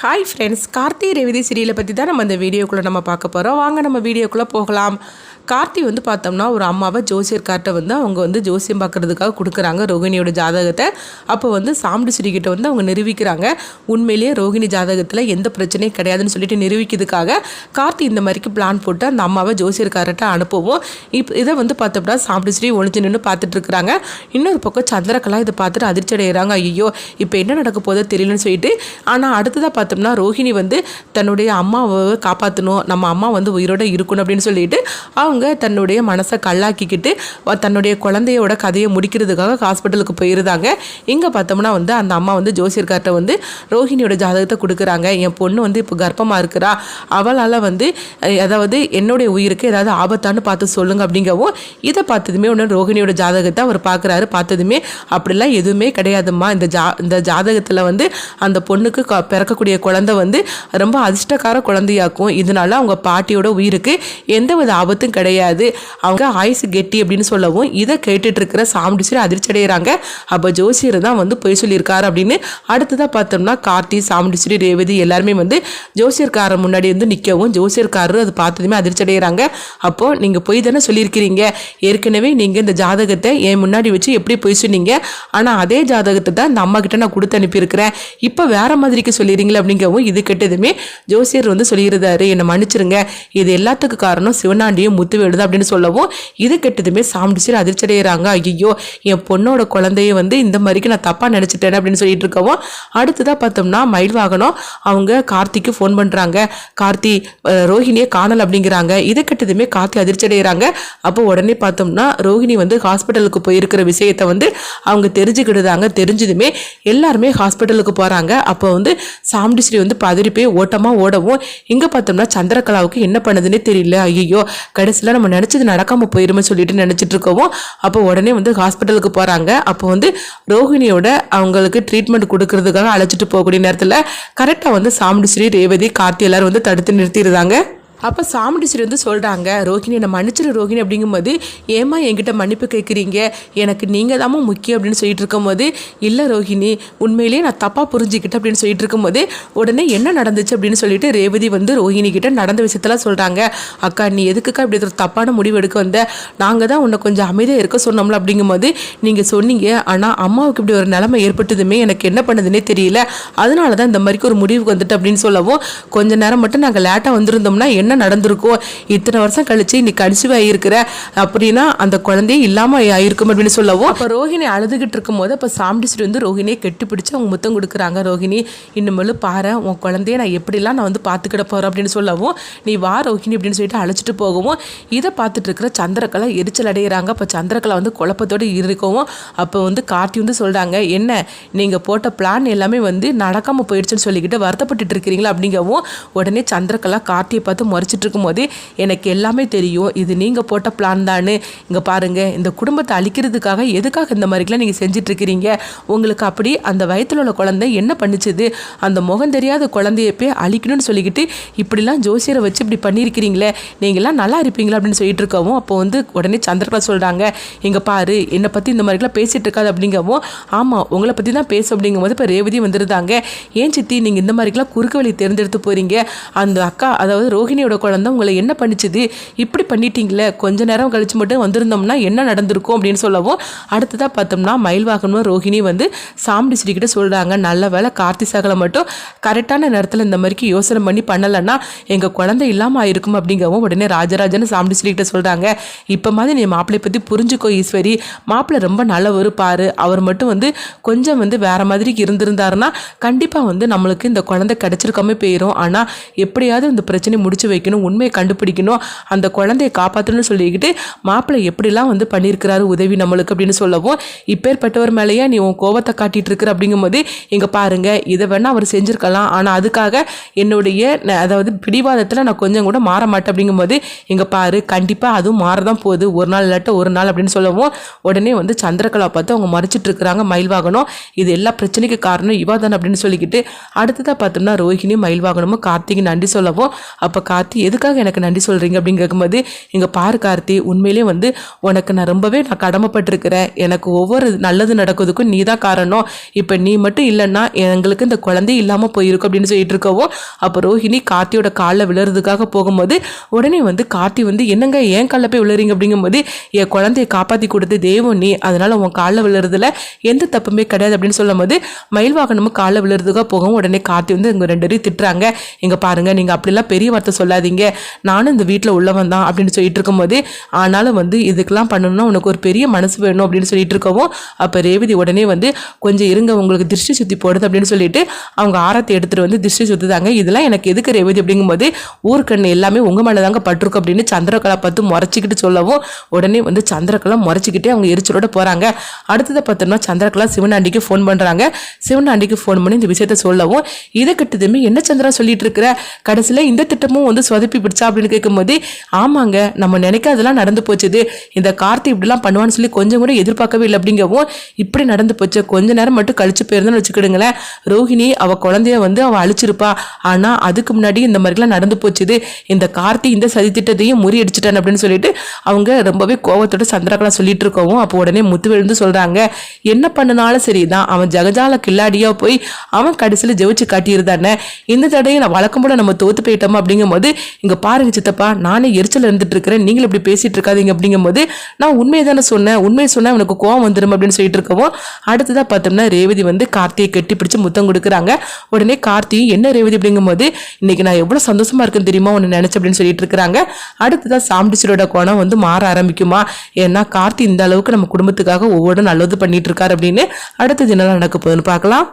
Hi friends, Karthi Revathi சீரியலை பற்றி தான் நம்ம இந்த வீடியோக்குள்ளே பார்க்க போகிறோம். வாங்க நம்ம வீடியோக்குள்ளே போகலாம். கார்த்தி பார்த்தோம்னா ஒரு அம்மாவை ஜோசியர்கார்ட்ட அவங்க ஜோசியம் பார்க்குறதுக்காக கொடுக்குறாங்க ரோகிணியோட ஜாதகத்தை. அப்போ சாமுண்டி ஸ்ரீகிட்ட அவங்க நிரூபிக்கிறாங்க உண்மையிலேயே ரோகிணி ஜாதகத்தில் எந்த பிரச்சனையும் கிடையாதுன்னு சொல்லிட்டு நிரூபிக்கிறதுக்காக கார்த்தி இந்த மாதிரிக்கு பிளான் போட்டு அந்த அம்மாவை ஜோசியர்கார்ட்ட அனுப்புவோம். இதை பார்த்தோம்னா சாமுண்டி ஸ்ரீ ஒழிச்சு நின்று பார்த்துட்டு இருக்கிறாங்க. இன்னொரு பக்கம் சந்திரகலா இதை பார்த்துட்டு அதிர்ச்சி அடைகிறாங்க. ஐயோ, இப்போ என்ன நடக்க போதோ தெரியலன்னு சொல்லிட்டு. ஆனால் அடுத்ததாக பார்த்தோம்னா ரோஹிணி தன்னுடைய அம்மாவை காப்பாற்றணும், நம்ம அம்மா உயிரோட இருக்கணும் அப்படின்னு சொல்லிட்டு அவங்க தன்னுடைய மனசை கல்லாக்கிக்கிட்டு தன்னுடைய குழந்தையோட கதையை முடிக்கிறதுக்காக ஹாஸ்பிட்டலுக்கு போயிருந்தாங்க. இங்கே பார்த்தோம்னா அந்த அம்மா ஜோசியர்கார்ட்ட ரோஹிணியோட ஜாதகத்தை கொடுக்குறாங்க. என் பொண்ணு இப்போ கர்ப்பமாக இருக்கிறா, அவளால் அதாவது என்னுடைய உயிருக்கு ஏதாவது ஆபத்தான்னு பார்த்து சொல்லுங்க அப்படிங்கவும் இதை பார்த்ததுமே ஒன்று ரோஹிணியோட ஜாதகத்தை அவர் பார்க்குறாரு. பார்த்ததுமே அப்படிலாம் எதுவுமே கிடையாதும்மா, இந்த ஜாதகத்தில் அந்த பொண்ணுக்கு பிறக்கக்கூடிய குழந்தை ரொம்ப அதிர்ஷ்டக்கார குழந்தையாக்கும், இதனால அவங்க பாட்டியோட உயிருக்கு எந்தவித ஆபத்தும் கிடையாது, அவங்க ஆயுசு கெட்டி அப்படின்னு சொல்லவும் இதை கேட்டுட்டு இருக்கிற சாமுண்டி ஸ்ரீ அதிர்ச்சி அடைகிறாங்க. அப்போ ஜோசியர் தான் பொய் சொல்லியிருக்காரு அப்படின்னு. அடுத்ததாக பார்த்தோம்னா கார்த்தி, சாமுண்டி ஸ்ரீ, ரேவதி எல்லாருமே ஜோசியர்காரர் முன்னாடி நிற்கவும் ஜோசியர்காரர் அதை பார்த்ததுமே அதிர்ச்சி அடைகிறாங்க. அப்போது நீங்கள் பொய் தானே சொல்லியிருக்கிறீங்க, ஏற்கனவே நீங்கள் இந்த ஜாதகத்தை என் முன்னாடி வச்சு எப்படி பொய் சொன்னீங்க, ஆனால் அதே ஜாதகத்தை தான் இந்த அம்மா கிட்ட நான் கொடுத்து அனுப்பியிருக்கிறேன், இப்போ வேற மாதிரிக்கு சொல்லிடுறீங்களே அப்படிங்கவும் இது கெட்டதுமே ஜோசியர் சொல்லியிருந்தாரு, என்னை மன்னிச்சிருங்க, இது எல்லாத்துக்கும் காரணம் சிவனாண்டியும் முத்துவேடுதான் அப்படின்னு சொல்லவும் இது கெட்டதுமே சாமுண்டி ஸ்ரீ அதிர்ச்சி அடைகிறாங்க. ஐயோ, என் பொண்ணோட குழந்தைய இந்த மாதிரிக்கு நான் தப்பா நினைச்சிட்டேன் அப்படின்னு சொல்லிட்டு இருக்கவும் அடுத்ததா பார்த்தோம்னா மயில் வாகனம் அவங்க கார்த்திக்கு ஃபோன் பண்றாங்க. கார்த்தி ரோஹிணியை காணல் அப்படிங்கிறாங்க. இது கெட்டதுமே கார்த்தி அதிர்ச்சி அடைகிறாங்க. அப்போ உடனே பார்த்தோம்னா ரோஹிணி ஹாஸ்பிட்டலுக்கு போயிருக்கிற விஷயத்தை அவங்க தெரிஞ்சுக்கிடுதாங்க. தெரிஞ்சதுமே எல்லாருமே ஹாஸ்பிட்டலுக்கு போறாங்க. அப்போ சாமுண்டி ஸ்ரீ பதறி போய் ஓட்டமா ஓடவும் இங்க பார்த்தோம்னா சந்திரகலாவுக்கு என்ன பண்ணுதுன்னே தெரியல. ஐயோ, கடைசியில் நம்ம நினைச்சது நடக்காம போயிருமே சொல்லிட்டு நினைச்சிட்டு இருக்கவும் அப்போ உடனே ஹாஸ்பிட்டலுக்கு போறாங்க. அப்போ ரோஹிணியோட அவங்களுக்கு ட்ரீட்மெண்ட் கொடுக்கறதுக்காக அழைச்சிட்டு போகக்கூடிய நேரத்தில் கரெக்டாக சாமுண்டி ஸ்ரீ, ரேவதி, கார்த்தி எல்லாரும் தடுத்து நிறுத்திடுறாங்க. அப்போ சாமுண்டி ஸ்ரீ சொல்கிறாங்க, ரோஹிணி என்னை மன்னிச்சிரு ரோஹிணி அப்படிங்கும்போது, ஏமா என்கிட்ட மன்னிப்பு கேட்குறீங்க, எனக்கு நீங்கள் தாம்மா முக்கியம் அப்படின்னு சொல்லிட்டு இருக்கும்போது, இல்லை ரோஹிணி உண்மையிலேயே நான் தப்பாக புரிஞ்சுக்கிட்டேன் அப்படின்னு சொல்லிட்டு இருக்கும்போது உடனே என்ன நடந்துச்சு அப்படின்னு சொல்லிட்டு ரேவதி ரோஹிணி கிட்ட நடந்த விஷயத்தெல்லாம் சொல்கிறாங்க. அக்கா, நீ எதுக்குக்கா இப்படி ஒரு தப்பான முடிவு எடுக்க வந்த, நாங்கள் தான் உன்னை கொஞ்சம் அமைதியாக இருக்க சொன்னோம்ல அப்படிங்கும்போது நீங்கள் சொன்னீங்க, ஆனால் அம்மாவுக்கு இப்படி ஒரு நிலைமை ஏற்பட்டதுமே எனக்கு என்ன பண்ணுதுன்னே தெரியல, அதனால தான் இந்த மாதிரிக்கு ஒரு முடிவுக்கு வந்துட்டு அப்படின்னு சொல்லவும் கொஞ்ச நேரம் மட்டும் நாங்கள் லேட்டாக வந்திருந்தோம்னா என்ன நடந்திருக்கும், இத்தனை வருஷம் கழிச்சு நீ கன்சீவ் ஆகியிருக்கிற அப்படின்னா அந்த குழந்தையே இல்லாமல் ஆயிருக்கும் அப்படின்னு சொல்லவும் அப்போ ரோஹிணி அழுதுகிட்டு இருக்கும் போது அப்போ சாமுண்டி ஸ்ரீ ரோஹிணியை கெட்டி பிடிச்சி அவங்க முத்தம் கொடுக்குறாங்க. ரோஹிணி இன்னும் பாரு, உன் குழந்தைய நான் எப்படிலாம் நான் பார்த்துக்கிட போகிறேன் அப்படின்னு சொல்லவும் நீ வா ரோஹிணி அப்படின்னு சொல்லிட்டு அழைச்சிட்டு போகவும் இதை பார்த்துட்டு இருக்கிற சந்திரகலா எரிச்சல் அடைகிறாங்க. அப்போ சந்திரகலா குழப்பத்தோடு இருக்கவும் அப்போ கார்த்தி சொல்கிறாங்க, என்ன நீங்கள் போட்ட பிளான் எல்லாமே நடக்காமல் போயிடுச்சுன்னு சொல்லிக்கிட்டு வருத்தப்பட்டு இருக்கிறீங்களா அப்படிங்கவும் உடனே சந்திரகலா கார்த்தியை பார்த்து முறைச்சிட்டு இருக்கும்போது எனக்கு எல்லாமே தெரியும், இது நீங்கள் போட்ட பிளான் தானு, இங்கே பாருங்கள் இந்த குடும்பத்தை அழிக்கிறதுக்காக எதுக்காக இந்த மாதிரிலாம் நீங்கள் செஞ்சுட்டு இருக்கிறீங்க, உங்களுக்கு அப்படி அந்த வயிற்றில் உள்ள குழந்தை என்ன பண்ணிச்சுது, அந்த முகம் தெரியாத குழந்தைய போய் அழிக்கணும்னு சொல்லிக்கிட்டு இப்படிலாம் ஜோசியரை வச்சு இப்படி பண்ணியிருக்கிறீங்களே, நீங்களாம் நல்லா இருப்பீங்களா அப்படின்னு சொல்லிட்டு இருக்கவும் அப்போ உடனே சந்திரகலா சொல்கிறாங்க, இங்கே பாரு என்னை பற்றி இந்த மாதிரிலாம் பேசிகிட்டு இருக்காது அப்படிங்கவும் ஆமாம் உங்களை பற்றி தான் பேச அப்படிங்கும்போது இப்போ ரேவதி வந்துருந்தாங்க. ஏன் சித்தி நீங்கள் இந்த மாதிரிலாம் குறுக்கு வழி தேர்ந்தெடுத்து போகிறீங்க, அந்த அக்கா அதாவது ரோஹிணியோட குழந்தை உங்களை என்ன பண்ணிச்சுது, இப்படி பண்ணிட்டீங்களே, கொஞ்ச நேரம் கழிச்சு மட்டும் வந்திருந்தோம்னா என்ன நடந்திருக்கும் அப்படின்னு சொல்லவும் அடுத்ததாக பார்த்தோம்னா மயில் வாகனம் ரோஹிணி சாமுண்டி ஸ்ரீ கிட்ட சொல்கிறாங்க, நல்ல வேலை கார்த்தி சகலை மட்டும் கரெக்டான நேரத்தில் இந்த மாதிரிக்கு யோசனை பண்ணி பண்ணலைன்னா எங்கள் குழந்தை இல்லாமல் ஆயிருக்கும் அப்படிங்கவும் உடனே ராஜராஜன் சாமுண்டி ஸ்ரீ கிட்ட சொல்கிறாங்க, இப்போ மாதிரி நீ மாப்பிள்ளை பற்றி புரிஞ்சுக்கோ ஈஸ்வரி, மாப்பிள்ளை ரொம்ப நல்லவர் பாரு, அவர் மட்டும் கொஞ்சம் வேற மாதிரி இருந்திருந்தாருன்னா கண்டிப்பாக நம்மளுக்கு இந்த குழந்தை கிடைச்சிருக்காம போயிடும், ஆனால் எப்படியாவது இந்த பிரச்சனை முடிச்சு வைக்கணும், உண்மையை கண்டுபிடிக்கணும், அந்த குழந்தையை காப்பாற்றணும்னு சொல்லிக்கிட்டு மாப்பிள்ளை எப்படிலாம் பண்ணியிருக்கிறாரு உதவி நம்மளுக்கு அப்படின்னு சொல்லவும் இப்பேற்பட்டவர் மேலேயே நீ உன் கோவத்தை காட்டிட்டு இருக்கிற அப்படிங்கும்போது இங்கே பாருங்க இதை வேணா அவர் செஞ்சுருக்கலாம், ஆனால் அதுக்காக என்னுடைய அதாவது பிடிவாதத்தில் நான் கொஞ்சம் கூட மாற மாட்டேன் அப்படிங்கும்போது இங்கே பாரு கண்டிப்பாக அதுவும் மாறதான் போகுது, ஒரு நாள் இல்லாட்ட ஒரு நாள் அப்படின்னு சொல்லவும் உடனே சந்திரகலா பார்த்து அவங்க மறைச்சிட்டு இருக்கிறாங்க மயில் வாகனம், இது எல்லா பிரச்சனைக்கு காரணம் இவாதான் அப்படின்னு சொல்லிக்கிட்டு அடுத்ததாக பார்த்தோம்னா ரோஹிணி மயில் வாகனமும் கார்த்திகை நன்றி சொல்லவும் அப்போ கார்த்தி பார்த்து எதுக்காக எனக்கு நன்றி சொல்கிறீங்க அப்படின்னு கேட்கும்போது, இங்கே பாரு கார்த்தி, உண்மையிலே வந்து உனக்கு நான் ரொம்பவே நான் கடமைப்பட்டிருக்கிறேன். எனக்கு ஒவ்வொரு நல்லது நடக்குதுக்கும் நீ தான் காரணம். இப்போ நீ மட்டும் இல்லைன்னா எங்களுக்கு இந்த குழந்தை இல்லாமல் போயிருக்கும் அப்படின்னு சொல்லிட்டு இருக்கவும், அப்போ ரோஹிணி கார்த்தியோட காலில் விழுறதுக்காக போகும்போது உடனே வந்து கார்த்தி வந்து என்னங்க ஏன் காலில் போய் விழுறீங்க அப்படிங்கும்போது, என் குழந்தைய காப்பாற்றி கொடுத்து தெய்வம் நீ, அதனால உன் காலில் விழுறதுல எந்த தப்புமே கிடையாது அப்படின்னு சொல்லும் போது மயில் வாகனமும் காலில் விழுறதுக்காக போகவும் உடனே கார்த்தி வந்து இங்கே 2 பேரும் திட்டுறாங்க. இங்கே பாருங்க, நீங்கள் அப்படிலாம் பெரிய வார்த்தை சொல்லாதீங்க, நானும் இந்த வீட்டில் உள்ளவன் தான் அப்படின்னு சொல்லிட்டு இருக்கும்போது, ஆனாலும் வந்து இதுக்கெல்லாம் பண்ணணும்னா உனக்கு ஒரு பெரிய மனசு வேணும் அப்படின்னு சொல்லிட்டு இருக்கவும், அப்போ ரேவதி உடனே வந்து கொஞ்சம் இருங்க உங்களுக்கு திருஷ்டி சுற்றி போடுது அப்படின்னு சொல்லிட்டு அவங்க ஆரத்தை எடுத்துகிட்டு வந்து திருஷ்டி சுற்றுதாங்க. இதெல்லாம் எனக்கு எதுக்கு ரேவதி அப்படிங்கும்போது, ஊருக்கண்ணு எல்லாமே உங்கள் மேலே தாங்க பட்டிருக்கும் அப்படின்னு சந்திரகலா பார்த்து முறைச்சிக்கிட்டு சொல்லவும் உடனே வந்து சந்திரகலா முறைச்சிக்கிட்டே அவங்க எரிச்சலோட போகிறாங்க. அடுத்ததை பார்த்தோம்னா சந்திரகலா சிவனாண்டிக்கு ஃபோன் பண்ணுறாங்க. சிவனாண்டிக்கு ஃபோன் பண்ணி இந்த விஷயத்த சொல்லவும், இதை கிட்டதுமே என்ன சந்திரா சொல்லிட்டு இருக்கிற, கடைசியில் இந்த திட்டமும் வந்து சொதப்பி பிடிச்சா அப்படின்னு கேட்கும்போது, ஆமாங்க நம்ம நினைக்காதெல்லாம் நடந்து போச்சுது, இந்த கார்த்தி இப்படிலாம் பண்ணுவான்னு சொல்லி கொஞ்சம் கூட எதிர்பார்க்கவே இல்லை அப்படிங்கவும், இப்படி நடந்து போச்சு, கொஞ்ச நேரம் மட்டும் கழிச்சு போயிருந்தோன்னு வச்சுக்கிடுங்களேன், ரோஹிணி அவ குழந்தைய வந்து அவள் அழிச்சிருப்பா, ஆனால் அதுக்கு முன்னாடி இந்த மாதிரிலாம் நடந்து போச்சுது, இந்த கார்த்தி இந்த சதி திட்டத்தையும் முறியடிச்சிட்டான் அப்படின்னு சொல்லிட்டு அவங்க ரொம்பவே கோவத்தோட சந்திரகலா சொல்லிட்டு இருக்கவும், அப்போ உடனே முத்துவிழுந்து சொல்றாங்க, என்ன பண்ணினாலும் சரிதான், அவன் ஜகஜால கில்லாடியா போய் அவன் கடைசியில் ஜெயிச்சு காட்டியிருந்தானே, இந்த தடையை நான் வழக்கம் போல நம்ம தோத்து போயிட்டோமா அப்படிங்கும்போது, இங்க பாருங்க சித்தப்பா, நானே எரிச்சல் இருந்துட்டு இருக்கிறேன், நீங்களும் இப்படி பேசிட்டு இருக்காதீங்க அப்படிங்கும்போது, நான் உண்மையை தானே சொன்னேன், உண்மையை சொன்னா எனக்கு கோவம் வந்துடும் அப்படின்னு சொல்லிட்டு இருக்கவும், அடுத்ததா பார்த்தோம்னா ரேவதி வந்து கார்த்தியை கட்டி பிடிச்சு முத்தம் கொடுக்குறாங்க. உடனே கார்த்தி என்ன ரேவதி அப்படிங்கும்போது, இன்னைக்கு நான் எவ்வளவு சந்தோஷமா இருக்குன்னு தெரியுமா உன்னை நினைச்சு அப்படின்னு சொல்லிட்டு இருக்கிறாங்க. அடுத்ததான் சாம்பிடிச்சரோட கோணம் வந்து மாற ஆரம்பிக்குமா, ஏன்னா கார்த்தி இந்த அளவுக்கு நம்ம குடும்பத்துக்காக ஒவ்வொரு நல்லது பண்ணிட்டு இருக்காரு அப்படின்னு அடுத்த தினம் நடக்க போகுதுன்னு பார்க்கலாம்.